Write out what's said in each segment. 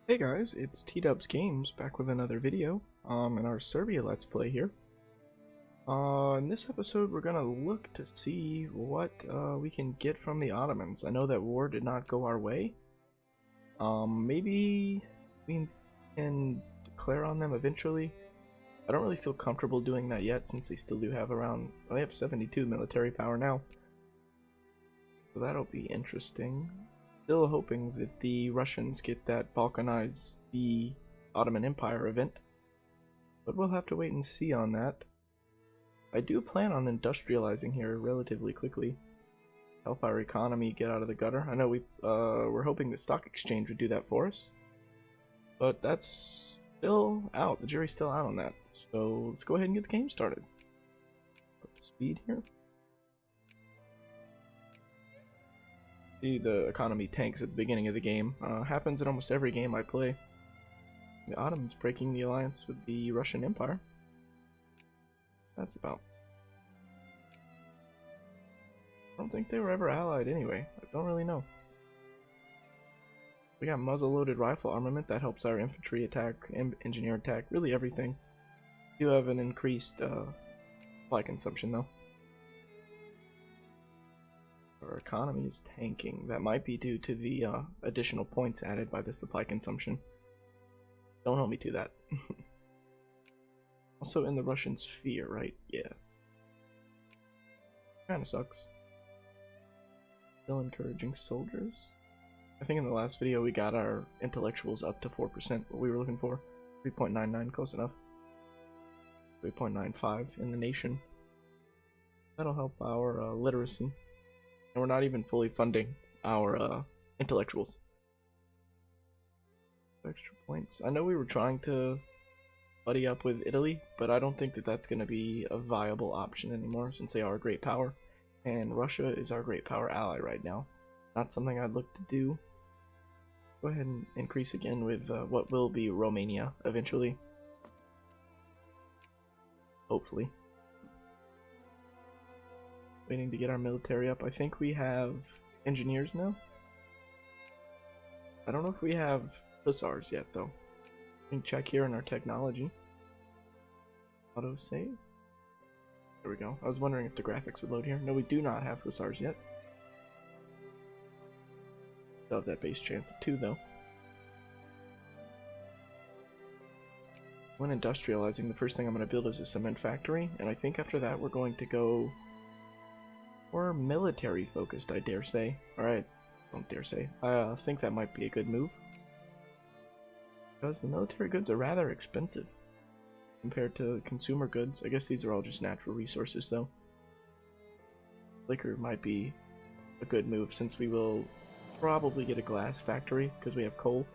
Hey guys, it's TDubs Games back with another video in our Serbia Let's Play here. In this episode we're gonna look to see what we can get from the Ottomans. I know that war did not go our way. Maybe we can declare on them eventually. I don't really feel comfortable doing that yet since they still do have around, well, they have 72 military power now. So that'll be interesting. Still hoping that the Russians get that Balkanize the Ottoman Empire event, but we'll have to wait and see on that. I do plan on industrializing here relatively quickly, help our economy get out of the gutter. I know we're hoping the stock exchange would do that for us, but that's still out. The jury's still out on that. So let's go ahead and get the game started. Put the speed here. See, the economy tanks at the beginning of the game. Happens in almost every game I play. The Ottomans breaking the alliance with the Russian Empire. That's about. I don't think they were ever allied anyway. I don't really know. We got muzzle-loaded rifle armament that helps our infantry attack, engineer attack, really everything. We do have an increased supply consumption though. Our economy is tanking. That might be due to the additional points added by the supply consumption. Don't hold me to that. Also in the Russian sphere, right? Yeah. Kinda sucks. Still encouraging soldiers. I think in the last video we got our intellectuals up to 4%, what we were looking for. 3.99, close enough. 3.95 in the nation. That'll help our literacy. And we're not even fully funding our intellectuals. Extra points. I know we were trying to buddy up with Italy, but I don't think that that's going to be a viable option anymore since they are a great power. And Russia is our great power ally right now. Not something I'd look to do. Go ahead and increase again with what will be Romania eventually. Hopefully. Waiting to get our military up. I think we have engineers now. I don't know if we have hussars yet though. We can check here in our technology. Auto save. There we go. I was wondering if the graphics would load here. No, we do not have hussars yet. Still have that base chance of 2 though. When industrializing, the first thing I'm going to build is a cement factory, and I think after that we're going to go or military focused, I dare say. Alright, don't dare say. I think that might be a good move. Because the military goods are rather expensive compared to consumer goods. I guess these are all just natural resources though. Liquor might be a good move since we will probably get a glass factory because we have coal.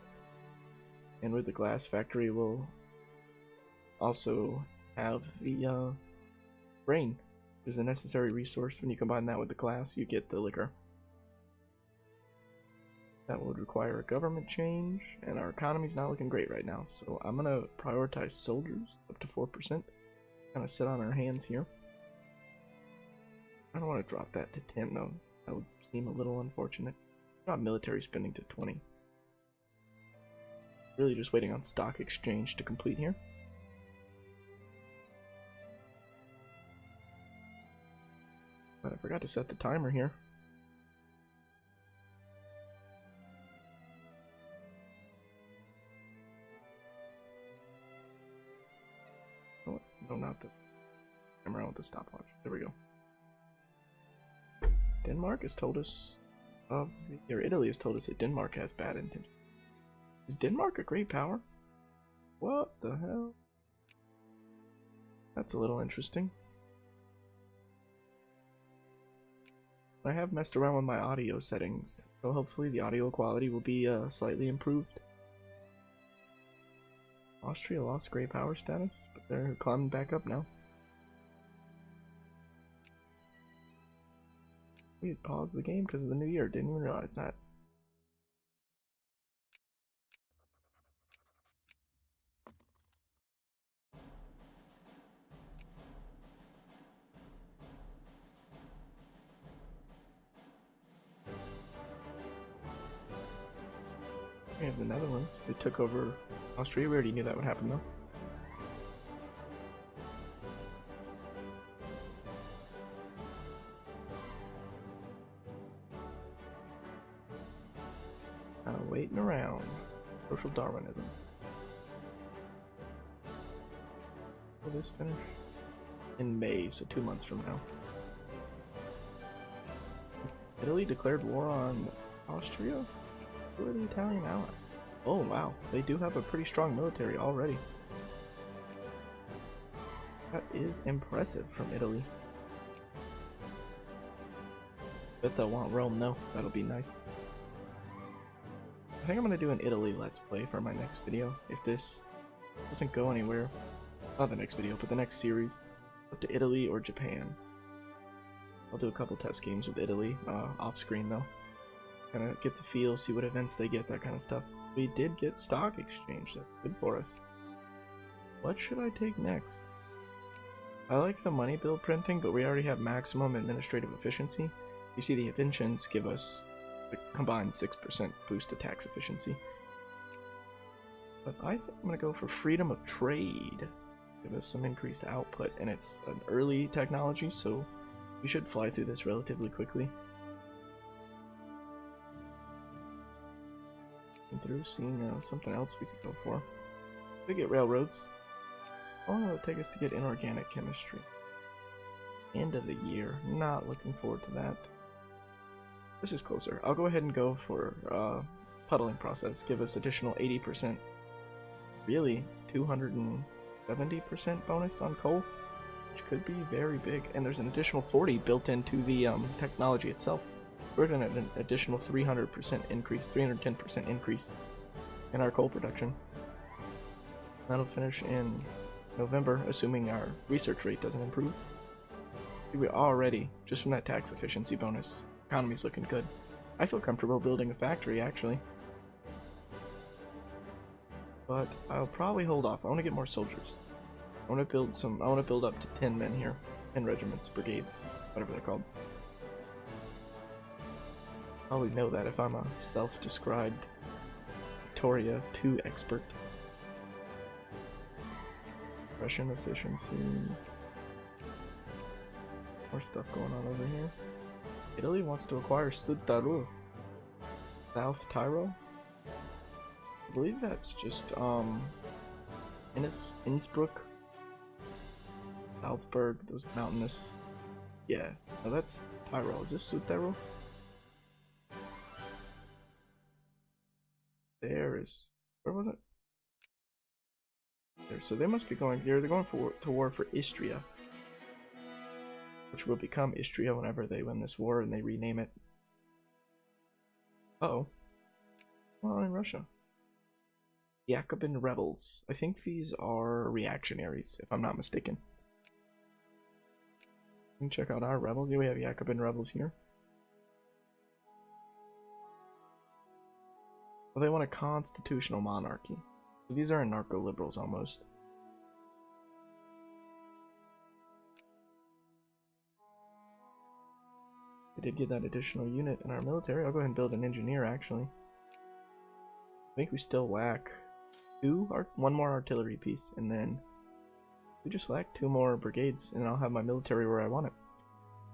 And with the glass factory we'll also have the grain. Is a necessary resource. When you combine that with the glass, you get the liquor. That would require a government change, and our economy's not looking great right now. So I'm gonna prioritize soldiers up to 4%. Kind of sit on our hands here. I don't want to drop that to 10 though. That would seem a little unfortunate. Drop military spending to 20. Really just waiting on stock exchange to complete here. But I forgot to set the timer here. Oh, no, not the timer around with the stopwatch. There we go. Denmark has told us, or Italy has told us that Denmark has bad intentions. Is Denmark a great power? What the hell? That's a little interesting. I have messed around with my audio settings, so hopefully the audio quality will be slightly improved. Austria lost great power status, but they're climbing back up now. We had paused the game because of the new year, didn't even realize that. We have the Netherlands. They took over Austria. We already knew that would happen though. Waiting around. Social Darwinism. Will this finish? In May, so 2 months from now. Italy declared war on Austria? Who are the Italian allies? Oh wow, they do have a pretty strong military already. That is impressive from Italy. Bet they'll want Rome though, that'll be nice. I think I'm gonna do an Italy Let's Play for my next video. If this doesn't go anywhere, not the next video, but the next series, up to Italy or Japan. I'll do a couple test games with Italy, off screen though. Kind of get the feel, see what events they get, that kind of stuff. We did get stock exchange, that's good for us. What should I take next? I like the money bill printing, but we already have maximum administrative efficiency. You see the inventions give us a combined 6% boost to tax efficiency. But I think I'm going to go for freedom of trade. Give us some increased output, and it's an early technology, so we should fly through this relatively quickly. And through seeing something else we could go for. We get railroads. How long will it take us to get inorganic chemistry? End of the year. Not looking forward to that. This is closer. I'll go ahead and go for puddling process. Give us additional 80%. Really, 270% bonus on coal, which could be very big. And there's an additional 40 built into the technology itself. We're looking at an additional 300% increase, 310% increase in our coal production. That'll finish in November, assuming our research rate doesn't improve. We already, just from that tax efficiency bonus, economy's looking good. I feel comfortable building a factory, actually. But I'll probably hold off. I want to get more soldiers. I want to build up to 10 men here. 10 regiments, brigades, whatever they're called. I probably know that if I'm a self-described Victoria 2 expert. Russian efficiency. More stuff going on over here. Italy wants to acquire Sud Tyrol. South Tyrol? I believe that's just Innsbruck, Salzburg, those mountainous. Yeah, no, that's Tyrol. Is this Sud Tyrol? There is. Where was it? There. So they must be going here. They're going to war for Istria, which will become Istria whenever they win this war and they rename it. Uh-oh. Well, in Russia. Jacobin rebels. I think these are reactionaries, if I'm not mistaken. Let me check out our rebels. Yeah, we have Jacobin rebels here. Well, they want a constitutional monarchy. So these are anarcho-liberals almost. We did get that additional unit in our military. I'll go ahead and build an engineer, actually. I think we still lack one more artillery piece, and then we just lack 2 more brigades, and I'll have my military where I want it.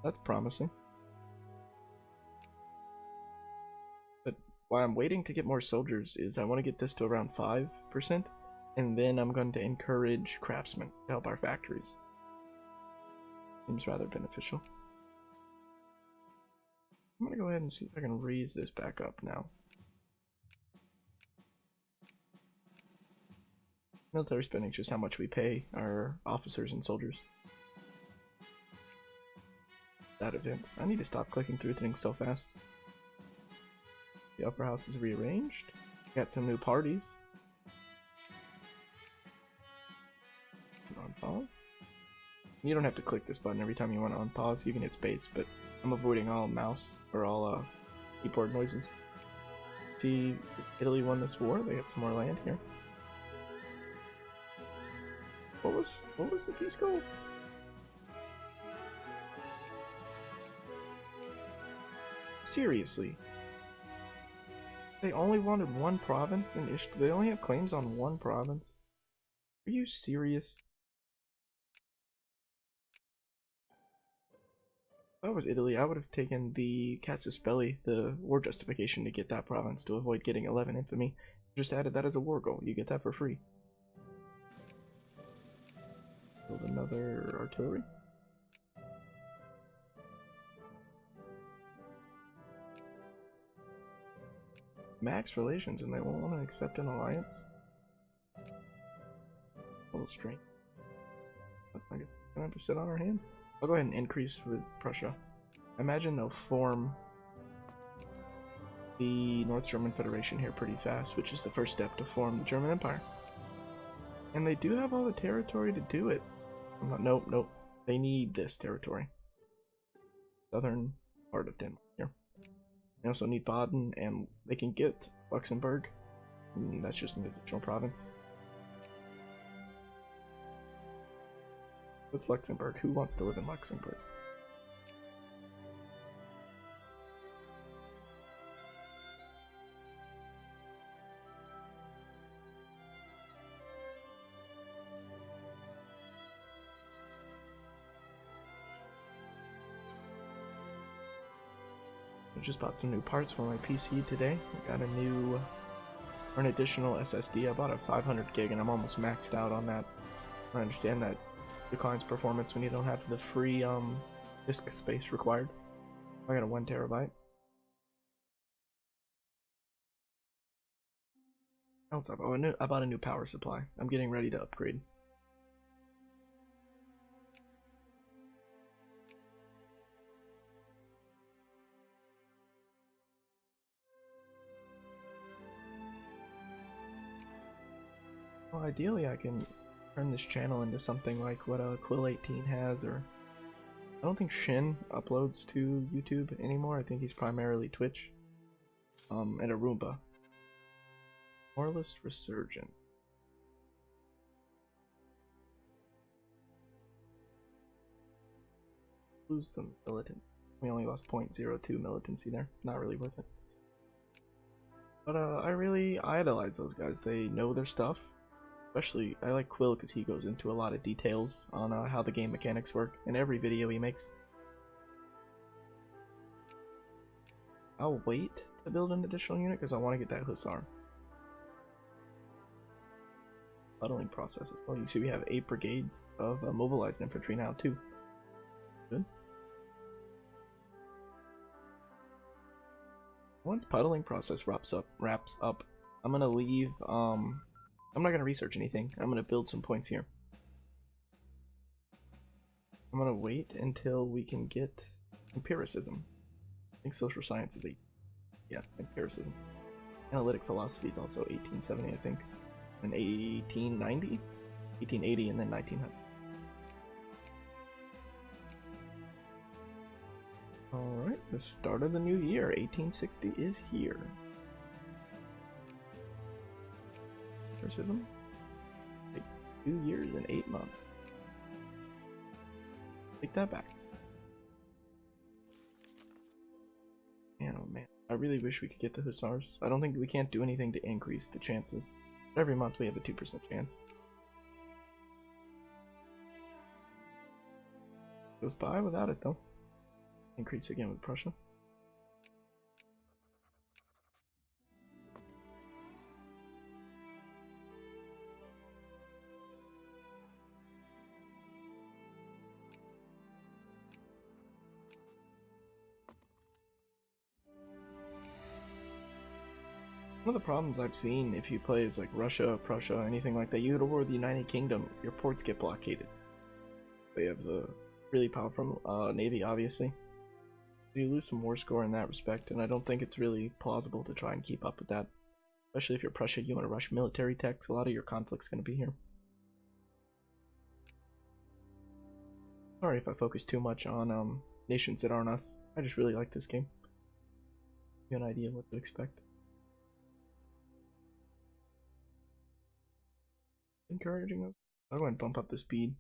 That's promising. But why I'm waiting to get more soldiers is I want to get this to around 5%, and then I'm going to encourage craftsmen to help our factories. Seems rather beneficial. I'm gonna go ahead and see if I can raise this back up now. Military spending is just how much we pay our officers and soldiers. That event. I need to stop clicking through things so fast. The upper house is rearranged. Got some new parties. On pause. You don't have to click this button every time you want to unpause. You can hit space, but I'm avoiding all mouse or all keyboard noises. See, Italy won this war. They got some more land here. What was the peace goal? Seriously. They only wanted one province, and they only have claims on one province. Are you serious? If I was Italy, I would have taken the Casus Belli, the war justification, to get that province to avoid getting 11 infamy. Just added that as a war goal. You get that for free. Build another artillery. Max relations, and they won't want to accept an alliance. A little strange. I guess we're gonna have to sit on our hands. I'll go ahead and increase with Prussia. I imagine they'll form the North German Federation here pretty fast, which is the first step to form the German Empire. And they do have all the territory to do it. Nope, nope. They need this territory. Southern part of Denmark here. They also need Baden, and they can get Luxembourg. And that's just an additional province. What's Luxembourg? Who wants to live in Luxembourg? I just bought some new parts for my PC today. I got an additional SSD. I bought a 500 gig and I'm almost maxed out on that. I understand that declines performance when you don't have the free disk space required. I got a 1 terabyte. What else? I bought a new power supply. I'm getting ready to upgrade. Well, ideally I can turn this channel into something like what Quill 18 has, or I don't think Shin uploads to YouTube anymore. I think he's primarily Twitch. And a Roomba. Moralist Resurgent. Lose the militant. We only lost 0.02 militancy there. Not really worth it. But I really idolize those guys. They know their stuff. Especially, I like Quill because he goes into a lot of details on how the game mechanics work in every video he makes. I'll wait to build an additional unit because I want to get that Hussar. Huddling processes. Well, you see we have 8 brigades of mobilized infantry now too. Good. Once puddling process wraps up, I'm gonna leave. I'm not gonna research anything. I'm gonna build some points here. I'm gonna wait until we can get empiricism. I think social science is 8. Yeah, empiricism. Analytic philosophy is also 1870, I think. And 1890? 1880 and then 1900. Alright, the start of the new year, 1860 is here. Empiricism? Like 2 years and 8 months. Take that back. Man, oh man. I really wish we could get the Hussars. I don't think we can't do anything to increase the chances. But every month we have a 2% chance. Goes by without it though. Increase again with Prussia. One of the problems I've seen if you play is like Russia, Prussia, anything like that, you go to war with the United Kingdom, your ports get blockaded. They have the really powerful navy, obviously. You lose some war score in that respect, and I don't think it's really plausible to try and keep up with that. Especially if you're Prussia, you want to rush military techs, a lot of your conflict's going to be here. Sorry if I focus too much on nations that aren't us. I just really like this game. You have an idea of what to expect. Encouraging us. I'll go ahead and bump up the speed.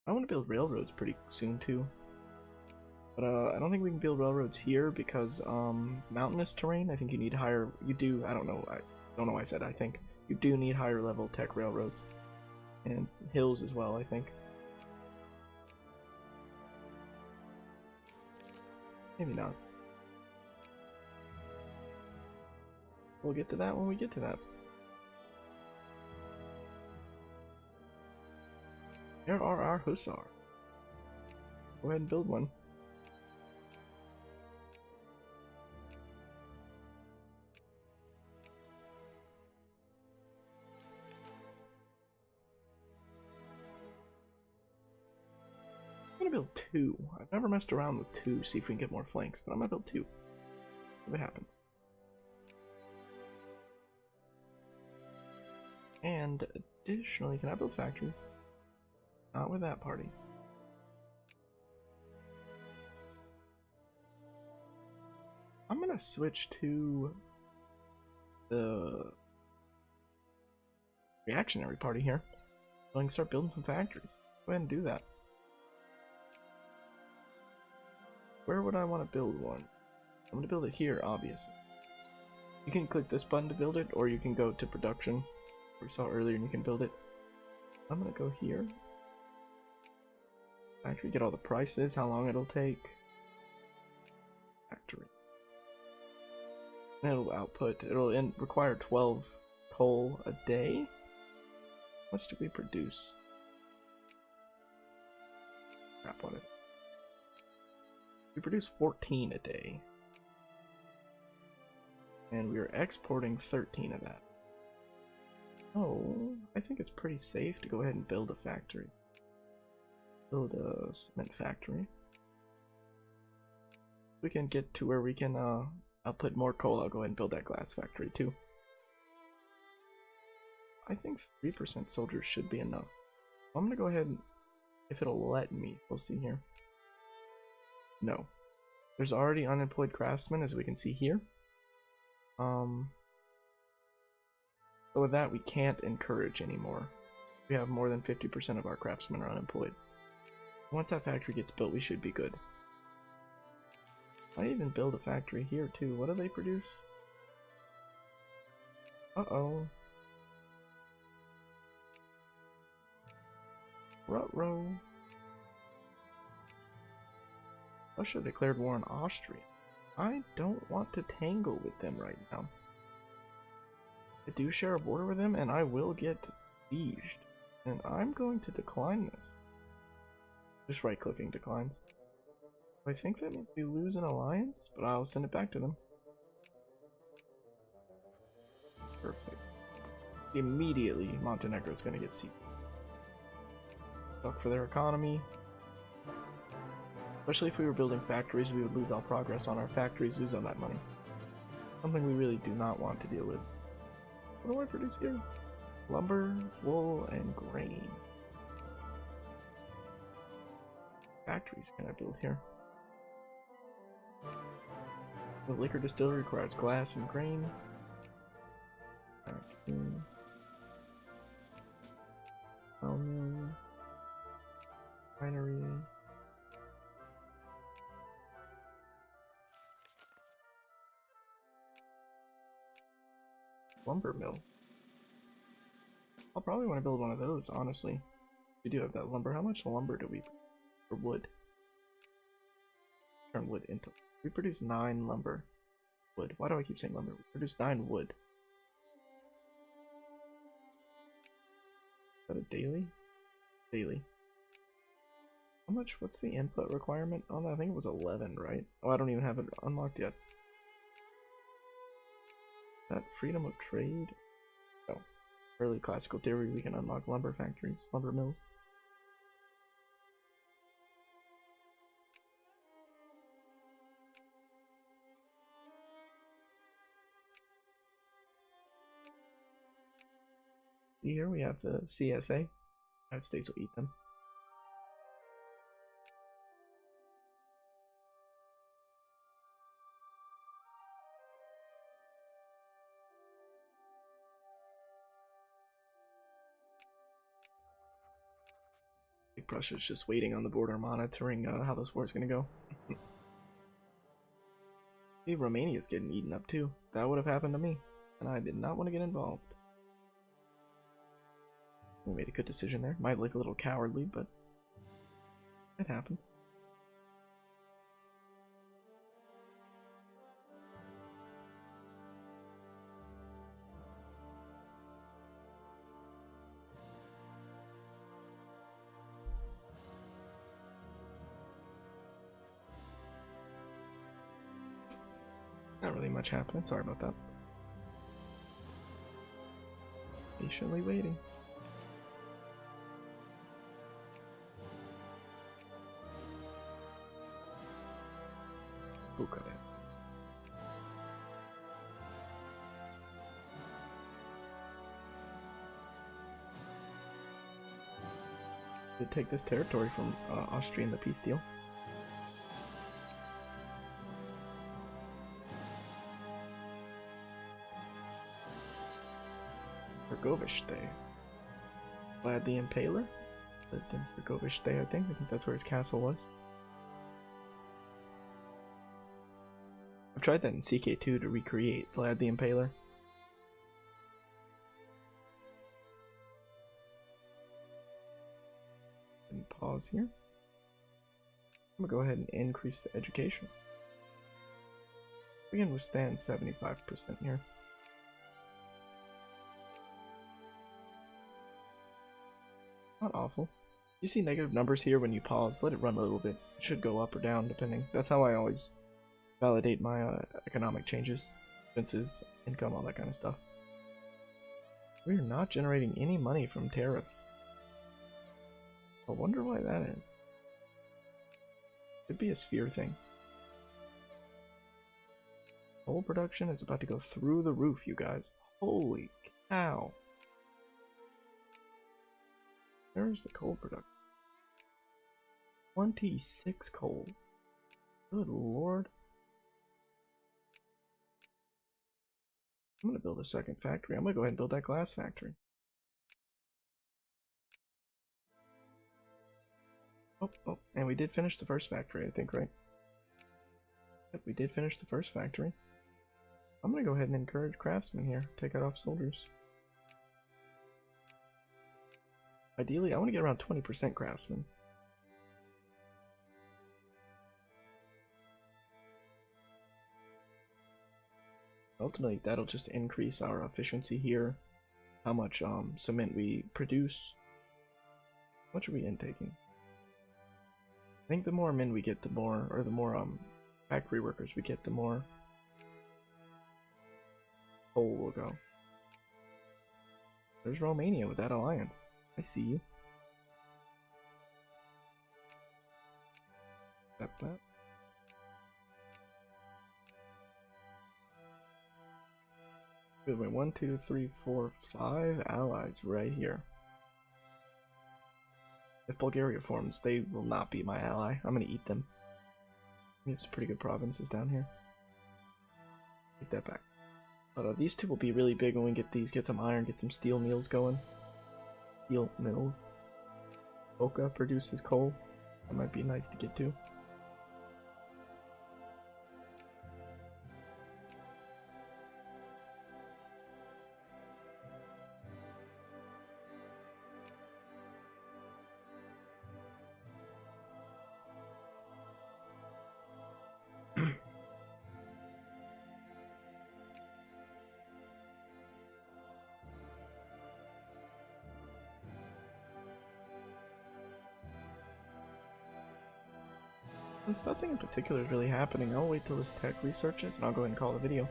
I want to build railroads pretty soon too. But I don't think we can build railroads here because mountainous terrain. I think you need higher. You do. I don't know. I don't know why I said I think you do need higher level tech railroads and hills as well. I think. Maybe not. We'll get to that when we get to that. There are our hussars. Go ahead and build one. I'm gonna build two. I've never messed around with two, see if we can get more flanks, but I'm gonna build two. See what happens. And additionally, can I build factories? Not with that party. I'm gonna switch to the reactionary party here. So I can start building some factories. Go ahead and do that. Where would I want to build one? I'm gonna build it here, obviously. You can click this button to build it, or you can go to production, we saw earlier, and you can build it. I'm gonna go here. Factory, get all the prices, how long it'll take. Factory. And it'll output. It'll require 12 coal a day. How much do we produce? Crap on it. We produce 14 a day. And we are exporting 13 of that. Oh, I think it's pretty safe to go ahead and build a factory. Build a cement factory. We can get to where we can output more coal. I'll go ahead and build that glass factory too. I think 3% soldiers should be enough. I'm gonna go ahead and, if it'll let me, we'll see here. No. There's already unemployed craftsmen, as we can see here. So with that, we can't encourage anymore. We have more than 50% of our craftsmen are unemployed. Once that factory gets built, we should be good. I even build a factory here too. What do they produce? Uh-oh. Ruh-roh. Russia declared war on Austria. I don't want to tangle with them right now. I do share a border with them, and I will get sieged. And I'm going to decline this. Just right-clicking declines. I think that means we lose an alliance, but I'll send it back to them. Perfect. Immediately, Montenegro's going to get sieged. Suck for their economy. Especially if we were building factories, we would lose all progress on our factories, lose all that money. Something we really do not want to deal with. What do I produce here? Lumber, wool, and grain. Factories can I build here? The liquor distillery requires glass and grain. Refinery. Lumber mill. I'll probably want to build one of those, honestly. We do have that lumber. How much lumber do we for wood? Turn wood into. We produce 9 lumber. Wood. Why do I keep saying lumber? We produce 9 wood. Is that a daily? Daily. How much? What's the input requirement on that? I think it was 11, right? Oh, I don't even have it unlocked yet. That freedom of trade? Oh. Early classical theory, we can unlock lumber factories, lumber mills. Here we have the CSA. United States will eat them. Russia's just waiting on the border, monitoring how this war is going to go. See, Romania's getting eaten up too. That would have happened to me, and I did not want to get involved. We made a good decision there. Might look a little cowardly, but it happens. Not really much happening. Sorry about that. Patiently waiting. Bucharest. Did take this territory from Austria in the peace deal. Bergoviste. Vlad the Impaler lived in Bergoviste, I think that's where his castle was. I've tried that in CK2 to recreate Vlad the Impaler. And pause here. I'm gonna go ahead and increase the education. We can withstand 75% here. Not awful. You see negative numbers here when you pause, let it run a little bit. It should go up or down depending. That's how I always validate my economic changes, expenses, income, all that kind of stuff. We are not generating any money from tariffs. I wonder why that is. Could be a sphere thing. Coal production is about to go through the roof, you guys. Holy cow. Where's the coal production? 26 coal. Good lord. I'm gonna build a second factory. I'm gonna go ahead and build that glass factory. Oh, and we did finish the first factory, I think, right? Yep, we did finish the first factory. I'm gonna go ahead and encourage craftsmen here. Take out off soldiers. Ideally, I want to get around 20% craftsmen. Ultimately, that'll just increase our efficiency here. How much cement we produce. How much are we intaking? I think the more men we get, the more, or the more factory workers we get, the more coal will go. There's Romania with that alliance. I see you. Accept that. Good, wait, 1, 2, 3, 4, 5 allies right here. If Bulgaria forms, they will not be my ally. I'm gonna eat them. We have some pretty good provinces down here. Take that back. But these two will be really big when we get these. Get some iron, get some steel mills going. Steel mills. Boca produces coal. That might be nice to get to. Since nothing in particular is really happening, I'll wait till this tech researches and I'll go ahead and call the video.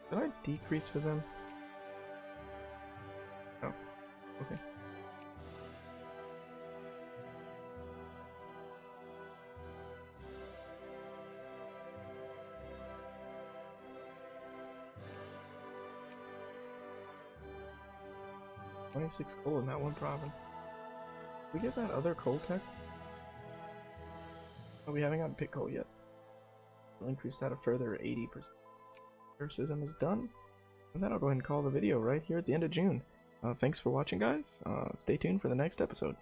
Did I decrease for them? Oh, okay. $26 coal in that one province. Did we get that other coal tech? Oh, we haven't gotten pit coal yet. We'll increase that a further 80%. System is done. And then I'll go ahead and call the video right here at the end of June. Thanks for watching, guys. Stay tuned for the next episode.